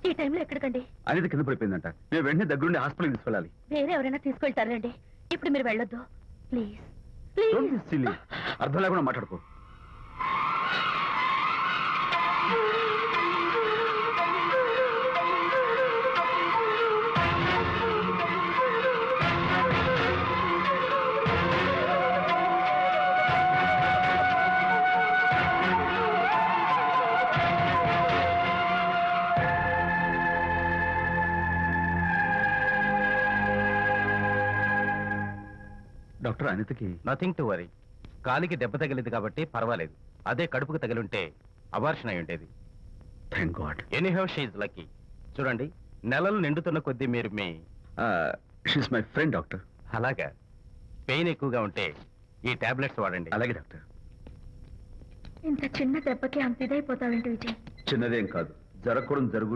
ఈ టైంలో ఎక్కడికండి? అనేది కింద పడిపోయిందంట. నేను వెంటనే దగ్గరుండి హాస్పిటల్కి తీసుకెళ్ళాలి. వేరే ఎవరైనా తీసుకెళ్తారండి. ఇప్పుడు మీరు వెళ్ళొద్దు ప్లీజ్. Don't be silly. అర్థం లేకుండా మాట్లాడుకో. డాక్టర్, అనితకి నథింగ్ టు వరీ. కాలికి దెబ్బ తగిలింది కాబట్టి పర్వాలేదు. అదే కడుపుకు తగిలింటే అబార్షన్ అయి ఉండేది. Thank God. Anyhow she's lucky. చూడండి, నెలలు నిండుతున్న కొద్దీ మీరు మీ షీస్ మై ఫ్రెండ్ డాక్టర్. అలాగా పెయిన్ ఎక్కువగా ఉంటే ఈ టాబ్లెట్స్ వాడండి. అలాగే డాక్టర్. ఇంత చిన్న దెబ్బకి అంత ఇదైపోతావేంటి విజయ్? చిన్నదేం కాదు, జరగకూడదు జరుగు